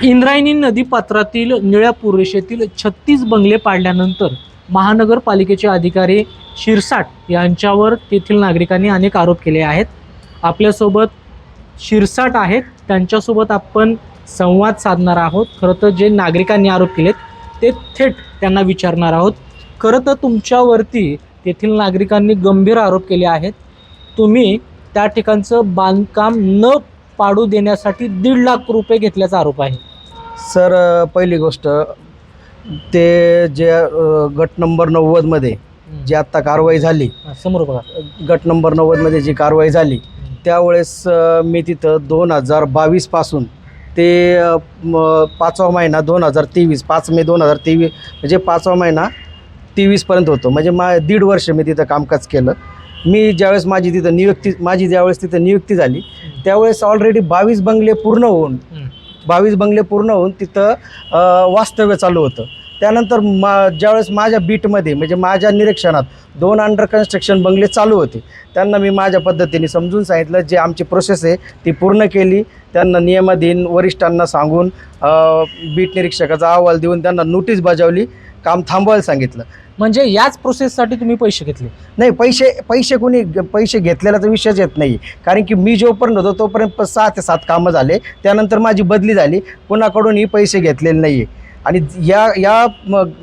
इंद्रायणी नदीपात्रातील निळ्या पुरेशेतील 36 बंगले पाडल्यानंतर महानगरपालिकेचे अधिकारी शिरसाट यांच्यावर तेथील नागरिकांनी अनेक आरोप केले आहेत. आपल्यासोबत शिरसाट आहेत, त्यांच्यासोबत आपण संवाद साधणार आहोत. खरं तर जे नागरिकांनी आरोप केलेत ते थेट त्यांना विचारणार आहोत. खरं तर तुमच्यावरती तेथील नागरिकांनी गंभीर आरोप केले आहेत. तुम्ही त्या ठिकाणचं बांधकाम न पाडू देण्यासाठी 1.5 लाख रुपये घेतल्याचा आरोप आहे. सर, पहिली गोष्ट ते जे गट नंबर 90 मध्ये जी आत्ता कारवाई झाली, समोर बघा, गट नंबर 90 मध्ये जी कारवाई झाली त्यावेळेस मी तिथं 2022 पासून ते 5वा महिना 2023, 5 मे 2023 म्हणजे 5वा महिना 23 पर्यंत होतो. म्हणजे 1.5 वर्ष मी तिथं कामकाज केलं. मी ज्यावेळेस ज्यावेळेस तिथं नियुक्ती झाली त्यावेळेस ऑलरेडी 22 बंगले पूर्ण होऊन तिथं वास्तव्य चालू होतं. त्यानंतर ज्यावेळेस माझ्या बीटमध्ये म्हणजे माझ्या निरीक्षणात 2 अंडर कन्स्ट्रक्शन बंगले चालू होते. त्यांना मी माझ्या पद्धतीने समजून सांगितलं, जे आमची प्रोसेस आहे ती पूर्ण केली. त्यांना नियमाधीन वरिष्ठांना सांगून बीट निरीक्षकाचा अहवाल देऊन त्यांना नोटीस बजावली, काम थांबवायला सांगितलं. म्हणजे याच प्रोसेससाठी तुम्ही पैसे घेतले? नाही, पैसे घेतलेला तर विषयच येत नाही. कारण की मी जोपर्यंत होतो तोपर्यंत 6 ते 7 कामं झाले. त्यानंतर माझी बदली झाली, कोणाकडूनही पैसे घेतलेले नाही आहे. आणि या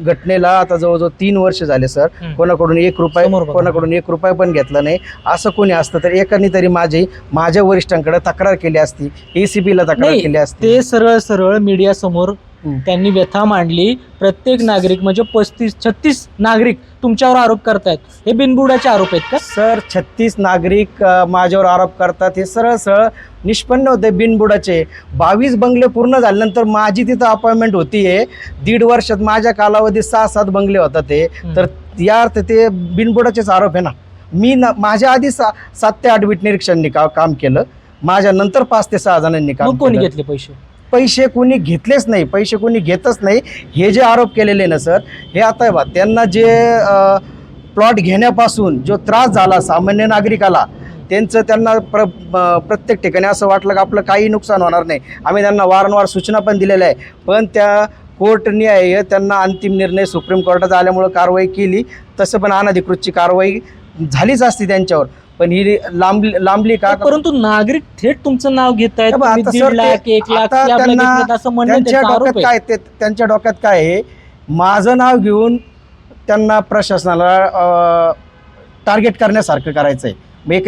घटनेला आता जवळजवळ 3 वर्ष झाले सर. कोणाकडून 1 रुपया पण घेतला नाही. असं कोणी असतं तर एकाने तरी माझ्या वरिष्ठांकडे तक्रार केली असती, ACPला तक्रार केली असती. ते सरळ मीडिया समोर त्यांनी व्यथा मांडली. प्रत्येक नागरिक म्हणजे 35-36 नागरिक तुमच्यावर आरोप करतायत. हे बिनबुडाचे आरोप आहेत का सर? 36 नागरिक माझ्यावर आरोप करतात, हे सरळ निष्पन्न होते बिनबुडाचे. 22 बंगले पूर्ण झाल्यानंतर माझी तिथं अपॉइंटमेंट होतीये. 1.5 वर्षात माझ्या कालावधीत 6-7 बंगले होतात ते. तर या अर्थ ते बिनबुडाचेच आरोप आहे ना. मी माझ्या आधी 7 ते 8 बीट निरीक्षकांनी काम केलं. माझ्या नंतर 5 ते 6 जणांनी काम केलं. कोणी घेतले पैसे कोणी घेतलेच नाही, पैसे कोणी घेतच नाही. हे जे आरोप केलेले ना सर, हे आता बा त्यांना जे प्लॉट घेण्यापासून जो त्रास झाला सामान्य नागरिकाला, त्यांना प्रत्येक ठिकाणी असं वाटलं की आपलं काही नुकसान होणार नाही. आम्ही त्यांना वारंवार सूचना पण दिलेल्या आहे, पण त्या कोर्ट न्याय त्यांना अंतिम निर्णय सुप्रीम कोर्टाचा आल्यामुळं कारवाई केली. तसं पण अनधिकृतची कारवाई झालीच असती त्यांच्यावर, पण ही लांबली का? परंतु नागरिक थेट तुमचं नाव घेत आहेत. 1.5 लाख 1 लाख त्यांच्या डोक्यात काय आहे? माझं नाव घेऊन त्यांना प्रशासनाला टार्गेट करण्यासारखं करायचं आहे.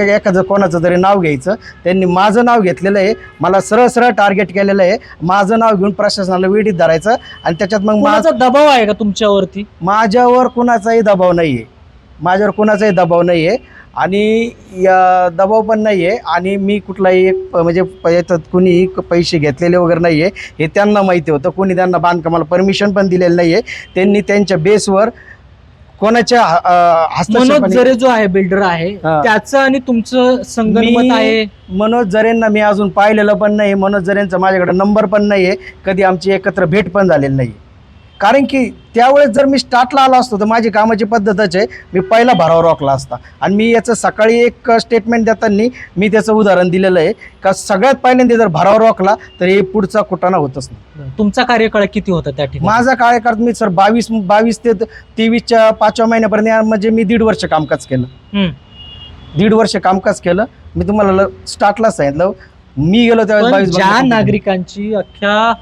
एखादं कोणाचं तरी नाव घ्यायचं. त्यांनी माझं नाव घेतलेलं आहे, मला सरळ टार्गेट केलेलं आहे. माझं नाव घेऊन प्रशासनाला वेडीत धरायचं. आणि त्याच्यात मग माझा दबाव आहे का तुमच्यावरती? माझ्यावर कुणाचाही दबाव नाही आहे. आणि या दबाव पण नाही आहे. आणि मी कुठलाही म्हणजे याच्यात कुणीही पैसे घेतलेले वगैरे नाही आहे, हे त्यांना माहिती होतं. कोणी त्यांना बांधकामाला परमिशन पण दिलेलं नाही आहे. त्यांनी त्यांच्या बेसवर कोणाच्या मनोज जरे जो आहे बिल्डर आहे त्याचं आणि तुमचं संगनमत आहे. मनोज जरेंना मी अजून पाहिलेलं पण नाही. मनोज जरेंचा माझ्याकडे नंबर पण नाही आहे. कधी आमची एकत्र भेट पण झालेली नाही. कारण की त्यावेळेस जर मी स्टार्टला आलो असतो तर माझी कामाची पद्धतच आहे, मी पहिला भराव रोखला असता. आणि मी याचं सकाळी एक स्टेटमेंट देताना मी त्याचं उदाहरण दिलेलं आहे का सगळ्यात पहिल्यांदा जर भराव रोखला तर हे पुढचा कुटाणा होतच नाही. तुमचा कार्यकाळ किती होता त्या ठिकाणी? माझा कार्यकाळ मी सर 22 ते 23च्या 5व्या महिन्यापर्यंत म्हणजे मी 1.5 वर्ष कामकाज केलं. 1.5 वर्ष कामकाज केलं. मी तुम्हाला स्टार्टला सांगितलं, मी गेलो त्यावेळेस ज्या नागरिकांची अख्ख्या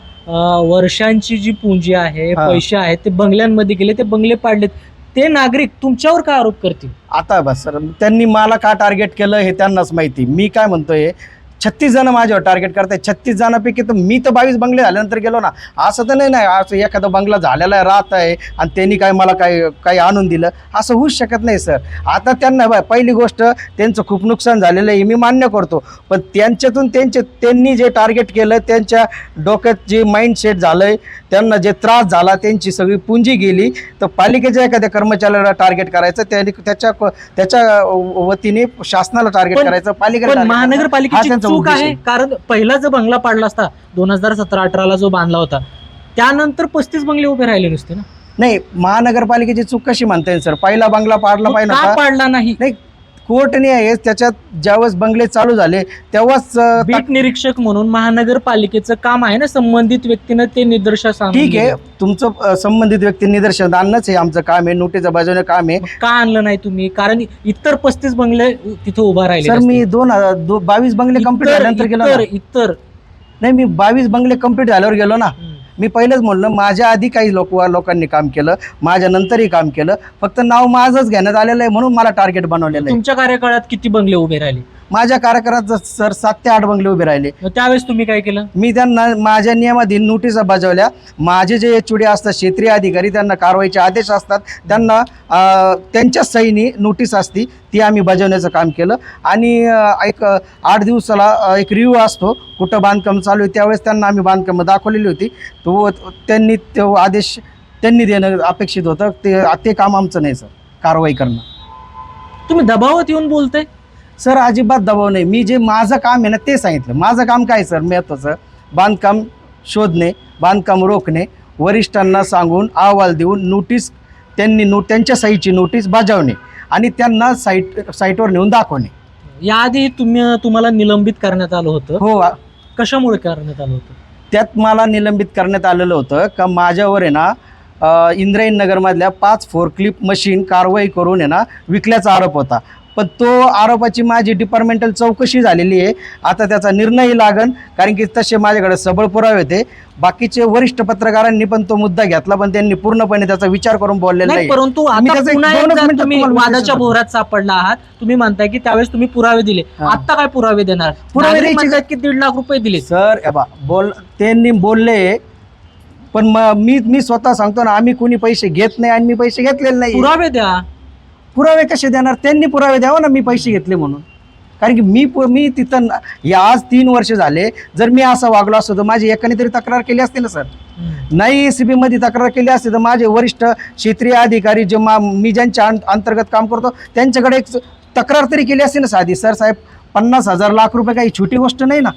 वर्षांची जी पुंजी आहे, पैसे आहेत, ते बंगल्यांमध्ये गेले, ते बंगले पाडलेत, ते नागरिक तुमच्यावर काय आरोप करतील? आता बस सर, त्यांनी मला का टार्गेट केलं हे त्यांनाच माहिती. मी काय म्हणतोय, 36 जण माझ्यावर टार्गेट करताय. 36 जणांपैकी तर मी तर 22 बंगले झाल्यानंतर गेलो ना. असं तर नाही असं एखादा बंगला झालेला राहत आहे आणि त्यांनी काय मला काही आणून दिलं, असं होऊच शकत नाही सर. आता त्यांना पहिली गोष्ट त्यांचं खूप नुकसान झालेलं आहे, मी मान्य करतो. पण त्यांच्यातून त्यांनी जे टार्गेट केलं, त्यांच्या डोक्यात जे माइंडसेट झालंय, त्यांना जे त्रास झाला, त्यांची सगळी पुंजी गेली, तर पालिकेच्या एखाद्या कर्मचाऱ्याला टार्गेट करायचं, त्याच्या वतीने शासनाला टार्गेट करायचं, पालिकेला. महानगरपालिकेची चूक आहे. कारण पहिला जो बंगला पाडला असता 2017-18ला जो बांधला होता, त्यानंतर 35 बंगले उभे राहिले नसते ना. नाही, महानगरपालिकेची चूक कशी म्हणता येईल सर? पहिला बंगला पाडला पाहिजे, पाडला नाही. कोर्टने आहे त्याच्यात ज्यावेळेस बंगले चालू झाले तेव्हाच बीट निरीक्षक म्हणून महानगरपालिकेचं काम आहे ना, संबंधित व्यक्तीनं ते निदर्शनास आणून ठीक आहे, दिलं. तुमचं संबंधित व्यक्ती निदर्शन आणणंच हे आमचं काम आहे, नोटीस बजावणं काम आहे. मग का आणलं नाही तुम्ही? कारण इतर 35 बंगले तिथे उभा राहिले सर मी 22 बंगले कंप्लीट झाल्यानंतर गेलो ना. इतर नाही, मी 22 बंगले कंप्लीट झाल्यावर गेलो ना. मी पहिलेच म्हणलं माझ्या आधी काही लोकांनी काम केलं, माझ्या नंतरही काम केलं, फक्त नाव माझंच घेण्यात आलेलं आहे म्हणून मला टार्गेट बनवलेलं आहे. तुमच्या कार्यकाळात किती बंगले उभे राहिले? माझ्या कार्यकाळात सर 7 ते 8 बंगले उभे राहिले. मग त्यावेळेस तुम्ही काय केलं? मी त्यांना माझ्या नियमाधीन नोटिसा बजावल्या. माझे जे HOD असतात, क्षेत्रीय अधिकारी, त्यांना कारवाईचे आदेश असतात, त्यांना त्यांच्या सहीने नोटीस असती, ती आम्ही बजावण्याचं काम केलं. आणि एक 8 दिवसाला एक रिव्ह्यू असतो, कुठं बांधकाम चालू आहे, त्यावेळेस त्यांना आम्ही बांधकामं दाखवलेली होती. त्यांनी तो आदेश त्यांनी देणं अपेक्षित होतं. ते काम आमचं नाही सर, कारवाई करणं. तुम्ही दबावात येऊन बोलताय? सर अजिबात दबाव नाही. मी जे माझं काम आहे ना ते सांगितलं. माझं काम काय सर, महत्त्वाचं बांधकाम शोधणे, बांधकाम रोखणे, वरिष्ठांना सांगून अहवाल देऊन नोटीस त्यांच्या सहीची नोटीस बजावणे आणि त्यांना साईटवर नेऊन दाखवणे. याआधी तुम्हाला निलंबित करण्यात आलं होतं. हो, कशामुळे करण्यात आलं होतं? त्यात मला निलंबित करण्यात आलेलं होतं का माझ्यावर आहे ना इंद्रायणनगरमधल्या 5 फोरक्लिफ्ट मशीन कारवाई करून आहे ना विकल्याचा आरोप होता. पण तो आरोपाची माझी डिपार्टमेंटल चौकशी झालेली आहे. आता त्याचा निर्णय लागन, कारण की तसे माझ्याकडे सबळ पुरावे होते. बाकीचे वरिष्ठ पत्रकारांनी पण तो मुद्दा घेतला, पण त्यांनी पूर्णपणे त्याचा विचार करून बोललेला नाही. परंतु आता पुन्हा एकदा तुम्ही वादाच्या भोवऱ्यात सापडला आहात. तुम्ही म्हणताय की त्यावेळेस तुम्ही पुरावे दिले, आता काय पुरावे देणार? पुरावे द्यायचे की 1.5 लाख रुपये दिले? सर त्यांनी बोलले, पण मी स्वतः सांगतो ना, आम्ही कोणी पैसे घेत नाही आणि मी पैसे घेतलेले नाही. पुरावे द्या. पुरावे कसे देणार? त्यांनी पुरावे द्यावा ना मी पैसे घेतले म्हणून. कारण की मी तिथं आज 3 वर्ष झाले, जर मी असं वागलो असतो तर माझी एकाने तरी तक्रार केली असते ना सर. नाही ACB मध्ये तक्रार केली असते तर माझे वरिष्ठ क्षेत्रीय अधिकारी जे मी ज्यांच्या अंतर्गत काम करतो त्यांच्याकडे एक तक्रार तरी केली असते ना साधी. सर साहेब 50,000 लाख रुपये काही छोटी गोष्ट नाही ना.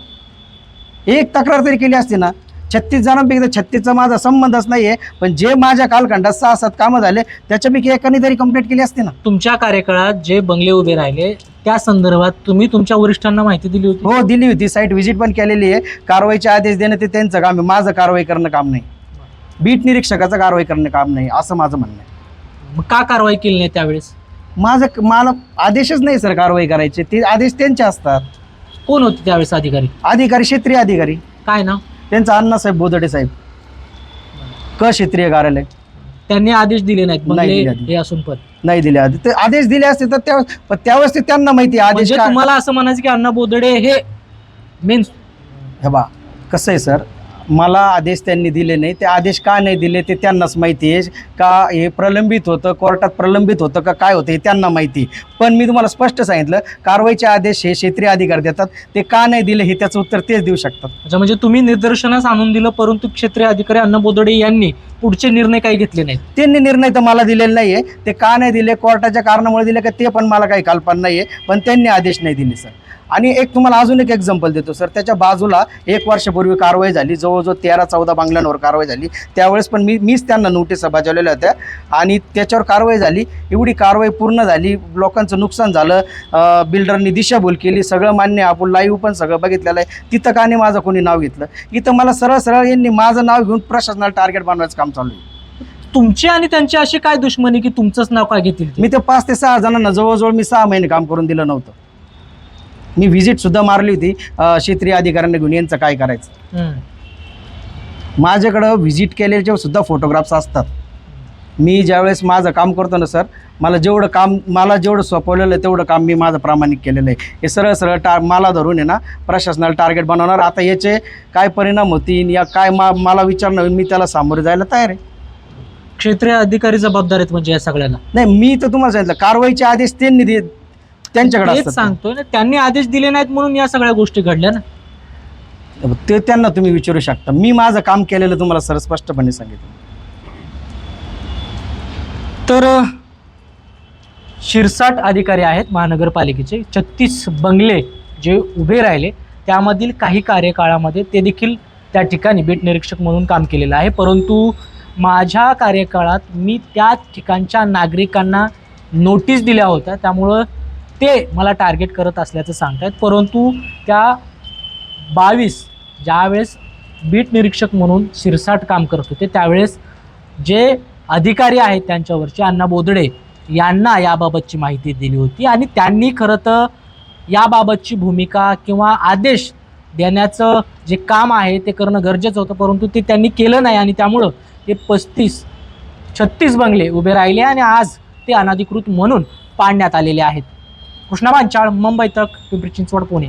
एक तक्रार तरी केली असते ना. 36 जणांपैकी 36चा माझा संबंधच नाही आहे, पण जे माझ्या कालखंडात 6-7 कामं झाले त्याच्यापैकी एकाने तरी कंप्लीट केली असते ना. तुमच्या कार्यकाळात जे बंगले उभे राहिले त्या संदर्भात तुम्ही तुमच्या वरिष्ठांना माहिती दिली होती? हो, दिली होती. साईट व्हिजिट पण केलेली आहे. कारवाईचे आदेश देणं ते त्यांचं काम आहे, माझं कारवाई करणं काम नाही. बीट निरीक्षकाचं कारवाई करणं काम नाही, असं माझं म्हणणं आहे. मग का कारवाई केली नाही त्यावेळेस? मला आदेशच नाही सर कारवाई करायचे. ते आदेश त्यांचे असतात. कोण होते त्यावेळेस अधिकारी? क्षेत्रीय अधिकारी. काय नाव त्यांचा अण्णासाहेब बोदडे साहेब, क्षेत्रीय कार्यालय. त्यांनी आदेश दिले नाहीत नाही बंगले दिले. हे असून पण नाही दिले आदेश. ते आदेश दिले असते तर त्यावेळेस ते त्यांना माहिती आदेश म्हणजे काय. तुम्हाला असं म्हणायचं की अण्णा बोदडे हे मेन? हे बा कसं आहे सर, मला आदेश त्यांनी दिले नाही. ते आदेश का नाही दिले ते त्यांनाच माहिती आहे. का हे प्रलंबित होतं, कोर्टात प्रलंबित होतं का काय होतं हे त्यांना माहिती. पण मी तुम्हाला स्पष्ट सांगितलं, कारवाईचे आदेश हे क्षेत्रीय अधिकारी देतात. ते का नाही दिले हे त्याचं उत्तर तेच देऊ शकतात. म्हणजे तुम्ही निदर्शनास आणून दिलं, परंतु क्षेत्रीय अधिकारी अण्णा बोदडे यांनी पुढचे निर्णय काही घेतले नाहीत? त्यांनी निर्णय तर मला दिलेला नाही आहे. ते का नाही दिले, कोर्टाच्या कारणामुळे दिले का ते पण मला काही कल्पना नाही आहे, पण त्यांनी आदेश नाही दिले सर. आणि एक तुम्हाला अजून एक एक्झाम्पल देतो सर. त्याच्या बाजूला 1 वर्षापूर्वी कारवाई झाली, जवळजवळ 13-14 बंगल्यांवर कारवाई झाली. त्यावेळेस पण मीच त्यांना नोटीसा बजावलेल्या होत्या आणि त्याच्यावर कारवाई झाली. एवढी कारवाई पूर्ण झाली, लोकांचं नुकसान झालं, बिल्डरनी दिशाभूल केली, सगळं मान्य. आपण लाईव्ह पण सगळं बघितलेलं आहे. तिथं का नाही माझं कोणी नाव घेतलं? इथं मला सरळ यांनी माझं नाव घेऊन प्रशासनाला टार्गेट बनवायचं काम चालू आहे. तुमची आणि त्यांची अशी काय दुश्मनी की तुमचंच नाव काय घेतील? मी ते 5 ते 6 जणांना जवळजवळ मी 6 महिने काम करून दिलं नव्हतं. मी व्हिजिट सुद्धा मारली होती क्षेत्रीय अधिकाऱ्यांना घेऊन, यांचं काय करायचं. माझ्याकडं व्हिजिट केलेले सुद्धा फोटोग्राफ्स असतात. मी ज्यावेळेस माझं काम करतो ना सर, मला जेवढं सोपवलेलं आहे तेवढं काम मी माझं प्रामाणिक केलेलं आहे. हे सरळ मला धरून आहे ना प्रशासनाला टार्गेट बनवणार. आता याचे काय परिणाम होतील या काय मला विचारणं, मी त्याला सामोरे जायला तयार आहे. क्षेत्रीय अधिकारी जबाबदार आहेत म्हणजे या सगळ्याला? नाही, मी तर तुम्हाला सांगितलं कारवाईचे आदेश त्यांनी त्यांच्याकडे असतात. सांगतोय ना, त्यांनी आदेश दिले नाहीत म्हणून या सगळ्या गोष्टी घडल्या ना. ते त्यांना तुम्ही विचारू शकता. मी माझं काम केलेलं तुम्हाला सर स्पष्टपणे सांगितलं. तर शिरसाट अधिकारी आहेत महानगरपालिकेचे. 36 बंगले जे उभे राहिले त्यामधील काही कार्यकाळामध्ये ते देखील त्या ठिकाणी बीट निरीक्षक म्हणून काम केलेलं आहे. परंतु माझ्या कार्यकाळात मी त्या ठिकाणच्या नागरिकांना नोटीस दिल्या होत्या, त्यामुळं ते मला टार्गेट करत असल्याचं सांगतायत. परंतु त्या 22 ज्यावेळेस बीट निरीक्षक म्हणून शिरसाट काम करत होते त्यावेळेस जे अधिकारी आहेत त्यांच्यावरचे अण्णा बोदडे यांना याबाबतची माहिती दिली होती आणि त्यांनी खरं तर याबाबतची भूमिका किंवा आदेश देण्याचं जे काम आहे ते करणं गरजेचं होतं, परंतु ते त्यांनी केलं नाही आणि त्यामुळं ते 36 बंगले उभे राहिले आणि आज ते अनधिकृत म्हणून पाडण्यात आलेले आहेत. कृष्णा भांचाळ, मुंबई तक, पिंपरी चिंचवड, पुणे.